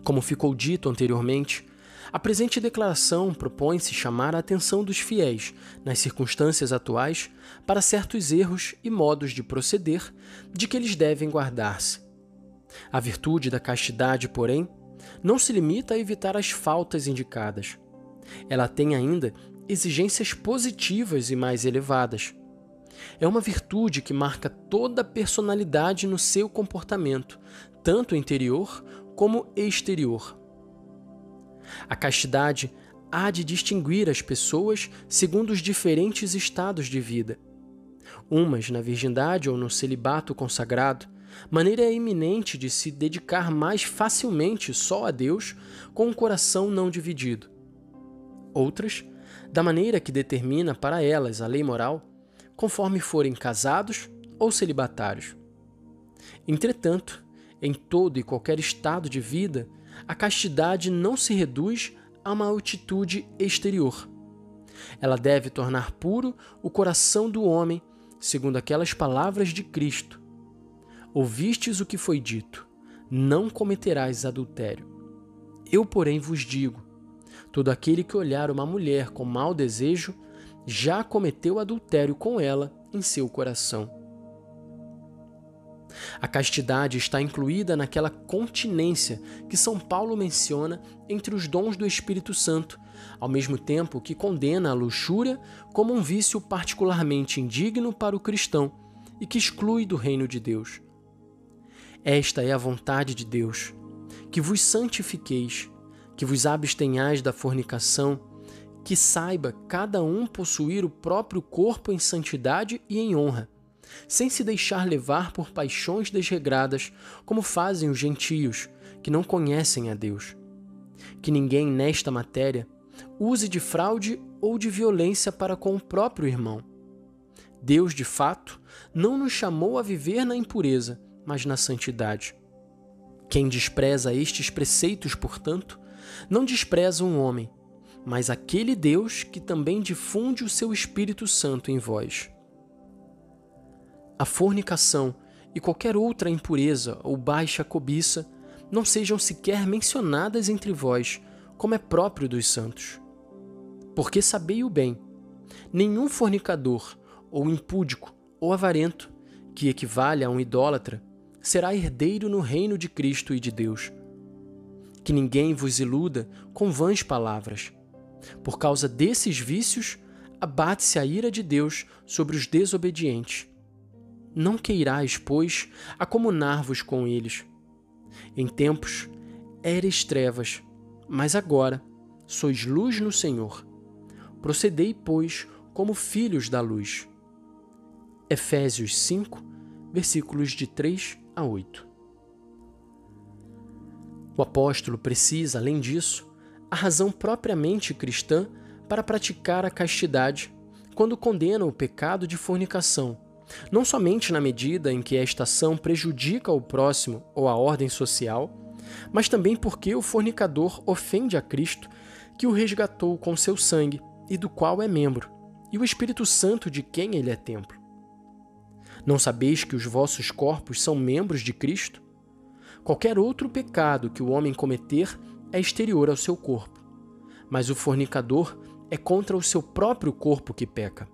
Como ficou dito anteriormente, a presente declaração propõe-se chamar a atenção dos fiéis, nas circunstâncias atuais, para certos erros e modos de proceder de que eles devem guardar-se. A virtude da castidade, porém, não se limita a evitar as faltas indicadas. Ela tem ainda exigências positivas e mais elevadas. É uma virtude que marca toda a personalidade no seu comportamento, tanto interior como exterior. A castidade há de distinguir as pessoas segundo os diferentes estados de vida. Umas na virgindade ou no celibato consagrado, maneira eminente de se dedicar mais facilmente só a Deus com um coração não dividido. Outras, da maneira que determina para elas a lei moral, conforme forem casados ou celibatários. Entretanto, em todo e qualquer estado de vida, a castidade não se reduz a uma atitude exterior. Ela deve tornar puro o coração do homem, segundo aquelas palavras de Cristo: ouvistes o que foi dito, não cometerás adultério. Eu, porém, vos digo, todo aquele que olhar uma mulher com mau desejo, já cometeu adultério com ela em seu coração. A castidade está incluída naquela continência que São Paulo menciona entre os dons do Espírito Santo, ao mesmo tempo que condena a luxúria como um vício particularmente indigno para o cristão e que exclui do reino de Deus. Esta é a vontade de Deus, que vos santifiqueis, que vos abstenhais da fornicação, que saiba cada um possuir o próprio corpo em santidade e em honra, sem se deixar levar por paixões desregradas, como fazem os gentios, que não conhecem a Deus. Que ninguém nesta matéria use de fraude ou de violência para com o próprio irmão. Deus, de fato, não nos chamou a viver na impureza, mas na santidade. Quem despreza estes preceitos, portanto, não despreza um homem, mas aquele Deus que também difunde o seu Espírito Santo em vós. A fornicação e qualquer outra impureza ou baixa cobiça não sejam sequer mencionadas entre vós, como é próprio dos santos. Porque sabei-o bem, nenhum fornicador, ou impúdico, ou avarento, que equivale a um idólatra, será herdeiro no reino de Cristo e de Deus. Que ninguém vos iluda com vãs palavras. Por causa desses vícios, abate-se a ira de Deus sobre os desobedientes. Não queirais, pois, acomunar-vos com eles. Em tempos éreis trevas, mas agora sois luz no Senhor. Procedei, pois, como filhos da luz. Efésios 5, versículos de 3 a 8. O apóstolo precisa, além disso, a razão propriamente cristã para praticar a castidade quando condena o pecado de fornicação, não somente na medida em que esta ação prejudica o próximo ou a ordem social, mas também porque o fornicador ofende a Cristo, que o resgatou com seu sangue e do qual é membro, e o Espírito Santo de quem ele é templo. Não sabeis que os vossos corpos são membros de Cristo? Qualquer outro pecado que o homem cometer é exterior ao seu corpo, mas o fornicador é contra o seu próprio corpo que peca.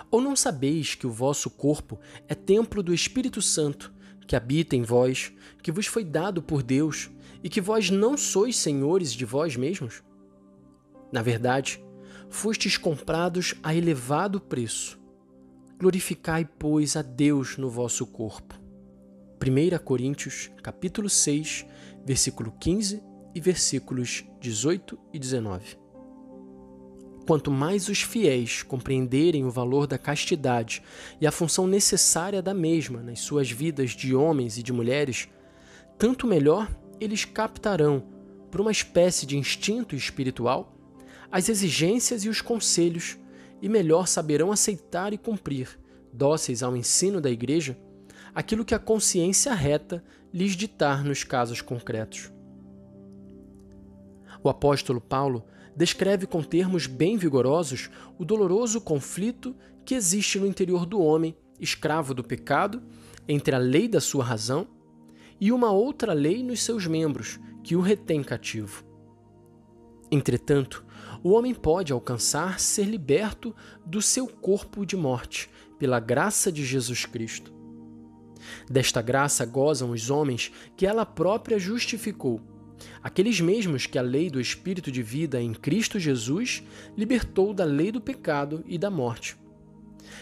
Ou não sabeis que o vosso corpo é templo do Espírito Santo, que habita em vós, que vos foi dado por Deus, e que vós não sois senhores de vós mesmos? Na verdade, fostes comprados a elevado preço. Glorificai, pois, a Deus no vosso corpo. 1 Coríntios, capítulo 6, versículo 15 e versículos 18 e 19. Quanto mais os fiéis compreenderem o valor da castidade e a função necessária da mesma nas suas vidas de homens e de mulheres, tanto melhor eles captarão, por uma espécie de instinto espiritual, as exigências e os conselhos, e melhor saberão aceitar e cumprir, dóceis ao ensino da Igreja, aquilo que a consciência reta lhes ditar nos casos concretos. O apóstolo Paulo descreve com termos bem vigorosos o doloroso conflito que existe no interior do homem, escravo do pecado, entre a lei da sua razão e uma outra lei nos seus membros, que o retém cativo. Entretanto, o homem pode alcançar ser liberto do seu corpo de morte pela graça de Jesus Cristo. Desta graça gozam os homens que ela própria justificou, aqueles mesmos que a lei do Espírito de vida em Cristo Jesus libertou da lei do pecado e da morte.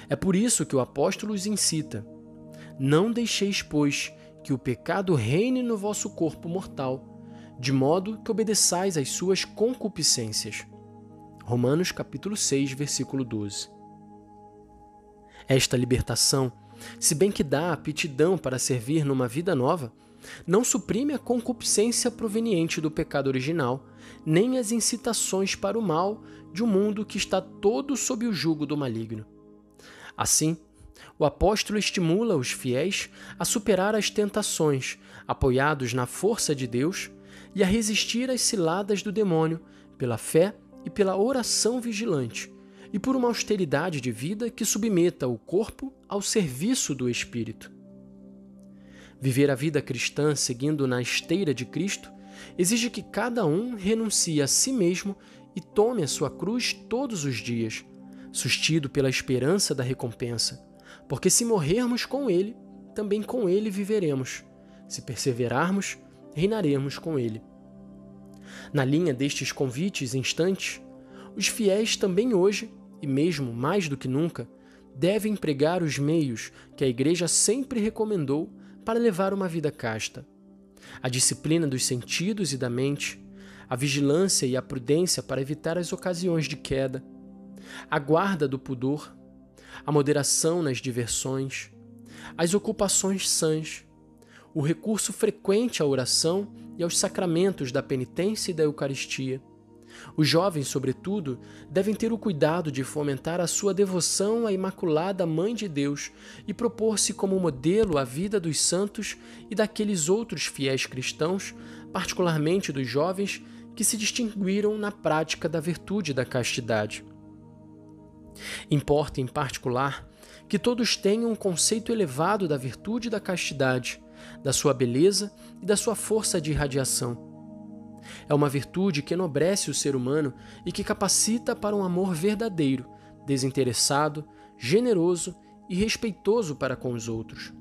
É por isso que o apóstolo os incita: não deixeis, pois, que o pecado reine no vosso corpo mortal, de modo que obedeçais às suas concupiscências. Romanos capítulo 6, versículo 12. Esta libertação, se bem que dá aptidão para servir numa vida nova, não suprime a concupiscência proveniente do pecado original, nem as incitações para o mal de um mundo que está todo sob o jugo do maligno. Assim, o apóstolo estimula os fiéis a superar as tentações, apoiados na força de Deus, e a resistir às ciladas do demônio pela fé e pela oração vigilante, e por uma austeridade de vida que submeta o corpo ao serviço do Espírito. Viver a vida cristã seguindo na esteira de Cristo exige que cada um renuncie a si mesmo e tome a sua cruz todos os dias, sustido pela esperança da recompensa, porque se morrermos com Ele, também com Ele viveremos. Se perseverarmos, reinaremos com Ele. Na linha destes convites instantes, os fiéis também hoje, e mesmo mais do que nunca, devem empregar os meios que a Igreja sempre recomendou para levar uma vida casta: a disciplina dos sentidos e da mente, a vigilância e a prudência para evitar as ocasiões de queda, a guarda do pudor, a moderação nas diversões, as ocupações sãs, o recurso frequente à oração e aos sacramentos da penitência e da Eucaristia. Os jovens, sobretudo, devem ter o cuidado de fomentar a sua devoção à Imaculada Mãe de Deus e propor-se como modelo a vida dos santos e daqueles outros fiéis cristãos, particularmente dos jovens, que se distinguiram na prática da virtude da castidade. Importa, em particular, que todos tenham um conceito elevado da virtude da castidade, da sua beleza e da sua força de irradiação. É uma virtude que enobrece o ser humano e que capacita para um amor verdadeiro, desinteressado, generoso e respeitoso para com os outros.